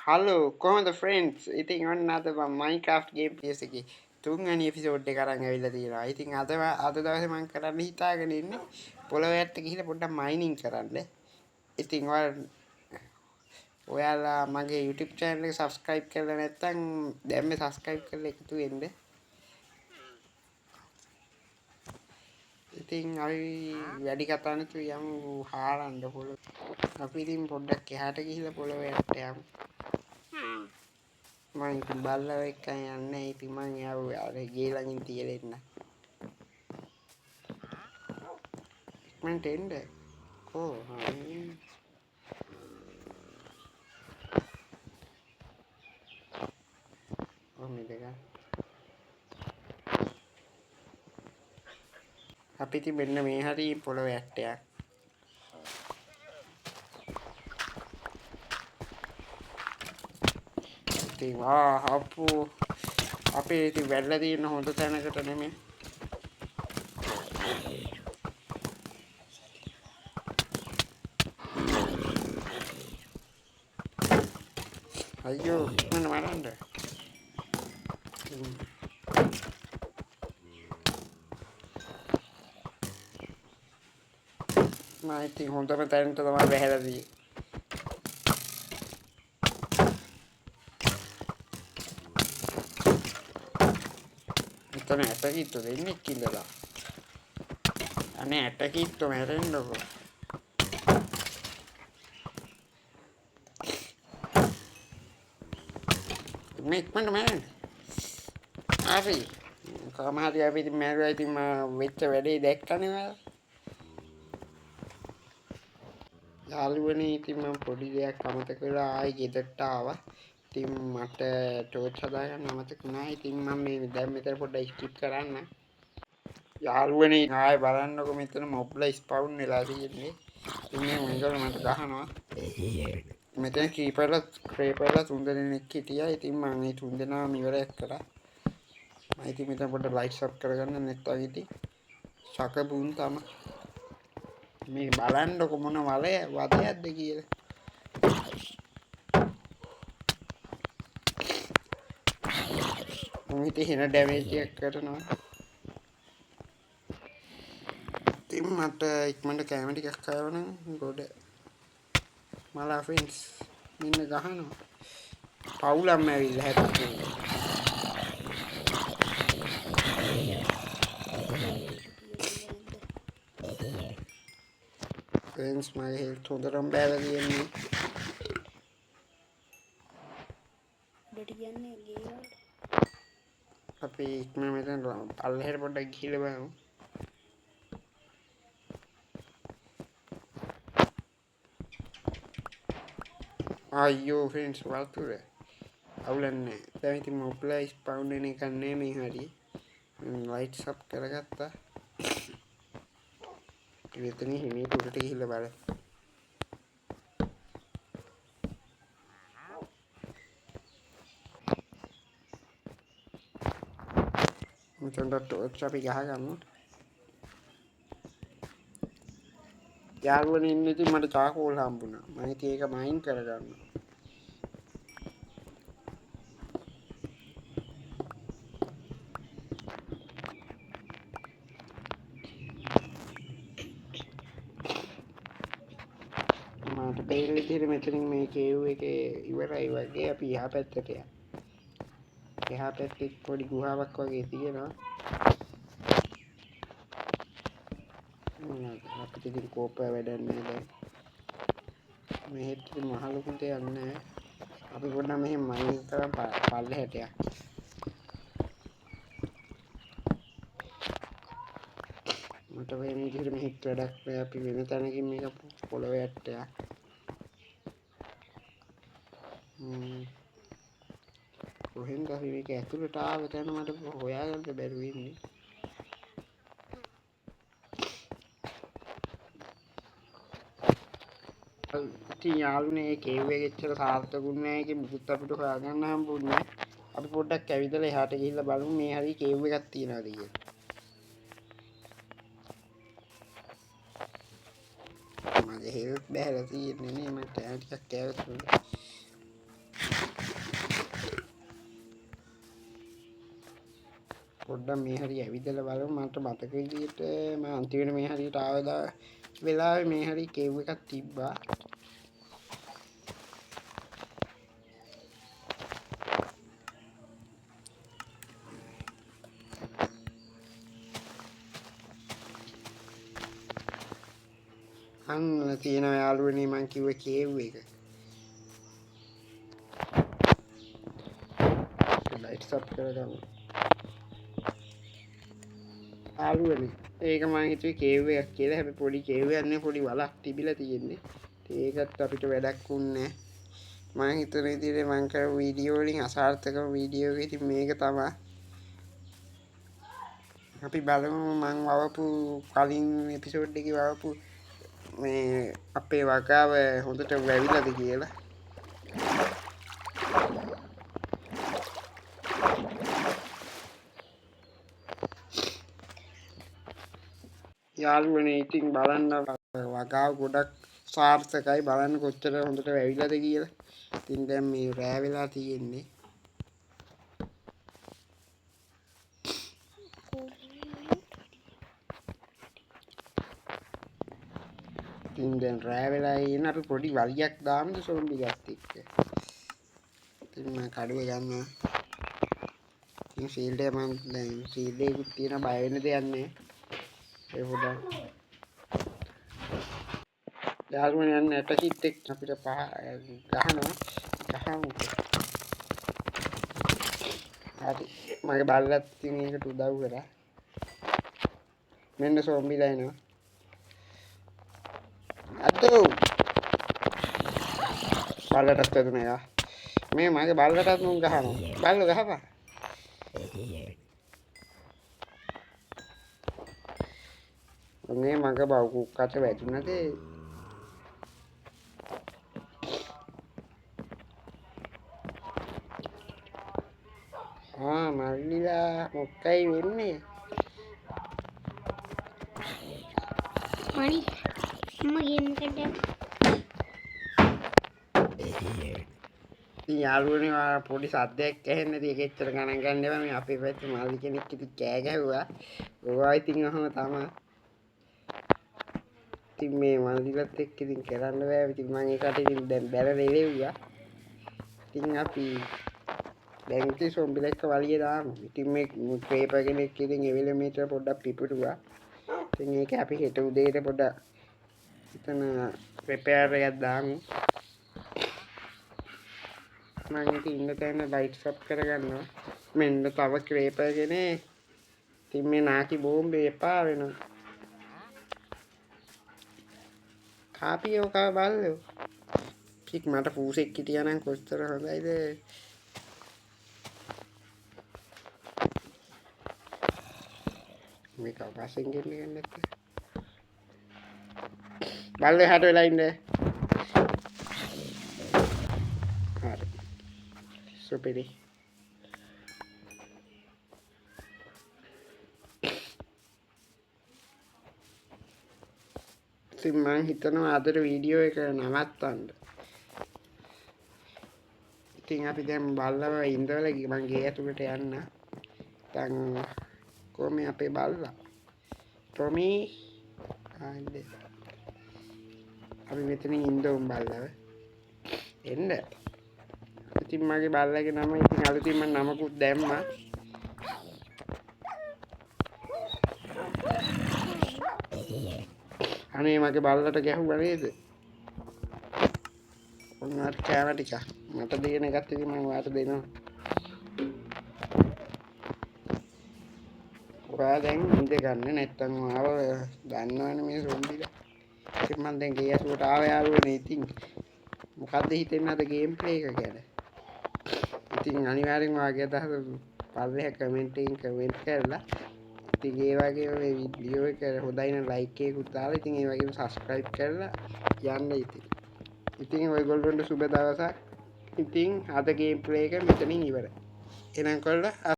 Hello කොහොමද friends? ඉතින් ඔන්න අද මම Minecraft ගේම් ප්ලේස් එකේ තුන්වෙනි එපිසෝඩ් එක අරන් ඇවිල්ලා තියෙනවා. ඉතින් අද දවසේ මම කරන්න හිතාගෙන ඉන්නේ පොළොවට ගිහිල්ලා පොඩ්ඩක් මයිනින් කරන්න. ඉතින් ඔයාලා මගේ YouTube channel එක subscribe කරලා නැත්නම් දැන් මේ subscribe කරලා එකතු වෙන්න. ඉතින් අපි වැඩි කතා නැතුව යමු හාරන්න පොළොව. අපි ඉතින් පොඩ්ඩක් එහාට ගිහිල්ලා පොළොවට යමු. මම ඉතින් බල්ලව එක්ක යන්නේ. ඉතින් මං යාව අර ගේ ළඟින් තියලා ඉන්න. ඉක්මනට එන්න. මේක. අපි ඉතින් මෙන්න මේ හරි පොළොව ඇටයක්. ඉතින් අපේ ඉතින් වැල්ලා තියෙන හොඳ තැනකට නෙමෙයි. අයියෝ මම මරන්න. මම ඉතින් හොඳම තැනට තමයි වැහැලා තියෙන්නේ. එතන ඇටකිට්ටු දෙන්නෙක් ඉඳලා. අනේ ඇටකිට්ටු මැරෙන්නකෝ. මේ ඉක්මනට මැරෙන්න. හරි. කොහම හරි අපි ඉතින් මැරුවා. ඉතින් මම වෙච්ච වැඩේ දැක්කනේ ඔයාලා. යාළුවනේ ඉතින් මම පොඩි දෙයක් අමතක වෙලා ආයි ගෙදරට ආවා. ඉතින් මට ටෝච් හදාගන්න අමතක වුණා. ඉතින් මම මේ දැන් මෙතන පොඩ්ඩක් ස්කිප් කරන්න. යාළුවනේ ආයෙ බලන්නකො මෙතන මොබ්ලා ස්පවුන් වෙලා තියෙන්නේ. ඉතින් මේ උන්ගල මට ගහනවා. මෙතන ක්‍රීපර්ලා 3 දෙනෙක් හිටියා. ඉතින් මම මේ 3 දෙනාම ඉවරයක් කළා. මම ඉතින් මෙතන පොඩ්ඩක් ලයිට්ස් අප් කරගන්න නැත්නම් ඉතින් සකබුන් තමයි. මේ බලන්නකො මොන වදයක්ද කියලා. මම ඉතින් හෙන ඩැමේජ් එකක් කරනවා. ඉතින් මට ඉක්මනට කැම ටිකක් කවනම් ගොඩ මලා ෆ්‍රෙන්ඩ්ස් මෙන්න ගහනවා. පවුලම් ඇවිල්ලා හැදුවා. ෆ්‍රෙන්ඩ්ස් මගේ හෙල්ත් හොඳටම බෑලා තියෙන්නේ. උඩට කියන්නේ ගේ වලට. අපි ඉක්මන මෙතන පල්ලෙහාට පොඩ්ඩක් ගිහිල්ලා බලමු. අයියෝ ෆ්‍රෙන්ඩ්ස් වතුර අවුලන්නේ. දැන් ඉතින් මොබ්ලා ස්පවුන් වෙන එක නෙමෙයි හරි. ලයිට්ස් අප් කරගත්තා. ඉතින් හිමීට උඩට ගිහිල්ලා බලන්න. මෙතන ටෝච් අපි ගහගමු. යාළුවනේ ඉන්නේ ඉතින් මට චාකෝල් හම්බුණා. මම ඉතින් ඒක මයින් කරගන්නවා. මට බේරෙන්න විදිහට මෙතනින් මේ කේව් එකේ ඉවරයි වගේ. අපි එහා පැත්තට යමු. එහා පැත්තේ පොඩි ගුහාවක් වගේ තියෙනවා. අපිට ඉතින් කෝපය වැඩක් නැහැ දැන්. මෙහෙත් මහ ලොකු දෙයක් නැහැ. අපි පොඩ්ඩක් මෙහෙම මයින් කරන් පල්ලෙහාට යමු. මට වෙන විදිහට මෙහෙත් වැඩක් නැහැ. අපි වෙන තැනකින් මේක පොළොවේ යට්ටයක්. කොහෙන්ද අපි මේක ඇතුළට ආව තැන මට හොයාගන්න බැරුව ඉන්නේ. ඉතින් යාළුවනේ ඒ කේව් එකේ එච්චර සාර්ථකුත් නැහැ. ඒකේ මුකුත් අපිට හොයාගන්න හම්බුන්නේ නැහැ. අපි පොඩ්ඩක් ඇවිදලා එහාට ගිහිල්ලා බලමු මේ හරි කේව් එකක් තියනවාද කියලා. මගේ හෙල්ත් බැහැලා තියෙන්නේ නේ. මට ටිකක් කෑවත් පොඩ්ඩක් මේ හරිය ඇවිදලා බලමු. මට මතක විදියට මම අන්තිමට මේ හරියට ආවදා වෙලාවේ මේ හරිය කේව් එකක් තිබ්බා. අන්න තියෙනවා යාළුවනේ මං කිව්ව කේව් එක. ලයිට්ස් අප් කරගමු. යාළුවනේ ඒක මං හිතුවේ කේව් එකක් කියලා. හැබැයි පොඩි කේව් එකක් නෙවෙයි, පොඩි වලක් තිබිලා තියෙන්නේ. ඒකත් අපිට වැඩක් වුණේ නැහැ. මං හිතන විදිහට මං කරපු වීඩියෝ වලින් අසාර්ථකම වීඩියෝ එක ඉතින් මේක තමයි. අපි බලමු මං වවපු කලින් එපිසෝඩ් එකේ වවපු මේ අපේ වගාව හොඳට වැවිලාද කියලා. යාළුවනේ ඉතින් බලන්න වගාව ගොඩක් සාර්ථකයි. බලන්න කොච්චර හොඳට වැවිලාද කියලා. ඉතින් දැන් මේ රෑ වෙලා තියෙන්නේ. ඉතින් දැන් රෑ වෙලා ඉන්න අපි පොඩි වලියක් දාමුද සෝම්බි ගත් එක්ක. ඉතින් මම කඩුව ගන්නවා. ඉතින් ෆීල්ඩ් එක මම දැන් ෆීල්ඩ් එකකුත් තියෙන බය වෙන්න දෙයක් නැහැ. ඒ පොඩක් යාළුවනේ යන්න ඇටකිත් එක්ක අපිට ගහනවා. ගහමු. හරි මගේ බල්ලත් ඉතින් ඒකට උදව් කරා. මෙන්න සෝම්බිලා එනවා. අතෝ බල්ලටත් වැදුනා යා. මේ මගේ බල්ලටත් නුන් ගහනවා. බල්ල ගහපන්. මේ මගේ බව කුක්කට වැදුනද? මල්ලිලා මොකයි වෙන්නේ? මණි මම ගේම් යාළුවනේ පොඩි සද්දයක් ඇහෙන්නේ නැති එක එච්චර ගණන් ගන්න එපා. මේ අපේ පැත්තේ මල්ලි කෙනෙක් ඉතින් කෑ ගැහුවා. ඕවා ඉතින් අහම තමයි. ඉතින් මේ මල්ලිලත් එක්ක ඉතින් කරන්න බෑ. ඉතින් මම ඒකට ඉතින් දැන් බැලලා එලෙව්වා. ඉතින් අපි දැන් ඉතින් සොම්බිලා එක්ක වලිය දාමු. ඉතින් මේ ක්‍රේපර් කෙනෙක් ඉතින් එවිලමීටර පොඩ්ඩක් පිපුරුවා. ඉතින් ඒක අපි හෙට උදේට පොඩ්ඩක් එතන ප්‍රෙපෙයාර් එකක් දාමු. මම ඉතින් ඉන්න තැන ලයිට්ස් අප් කරගන්නවා. මෙන්න තව ක්‍රේපර් කෙනෙක්. ඉතින් මේ නාකි බෝම්බේ එපා වෙනවා. කාපියෝ කා බල්ලෝ. කික් මට පූසෙක් හිටියා නම් කොච්චර හොඳයිද? මේක පස්සෙන් ගෙන්න නැත්තේ. බල්ලේ හට වෙලා ඉන්නේ. හරි. සුපිරි. ඉතින් මං හිතනවා අදට වීඩියෝ එක නවත්තන්න. ඉතින් අපි දැන් බල්ලව ඉඳවල මං ගේ ඇතුළට යන්න. දැන් කොහොමද අපේ බල්ලා? ටොමි ආන්නේ. අපි මෙතනින් ඉඳමු බල්ලව. එන්න. ඉතින් මගේ බල්ලගේ නම ඉතින් අලුතින් මම නමකුත් දැම්මා. අනේ මගේ බල්ලට ගැහුවා නේද? උන්වත් කෑම ටික මට දෙන එකත් ඉතින් මම වාට දෙනවා. ඔයා දැන් ඉඳ ගන්න නැත්තම් ආව දන්නවනේ මේ සොම්බිලා. ඉතින් මම දැන් ගේ ඇතුලට ආව යාළුවනේ. ඉතින් මොකද්ද හිතෙන්නේ අද ගේම් ප්ලේ එක ගැන? ඉතින් අනිවාර්යෙන් වාගේ අදහස පල්ලෙහා කමෙන්ට් එකෙන් කමෙන්ට් කරලා ඉතින් ඒ වගේම මේ වීඩියෝ එක හොඳයි නම් ලයික් එකකුත් දාලා ඉතින් ඒ වගේම සබ්ස්ක්‍රයිබ් කරලා යන්න ඉතින්. ඉතින් ඔයගොල්ලන්ට සුබ දවසක්. ඉතින් අද ගේම් ප්ලේ එක මෙතනින් ඉවරයි. එහෙනම් කොල්ලා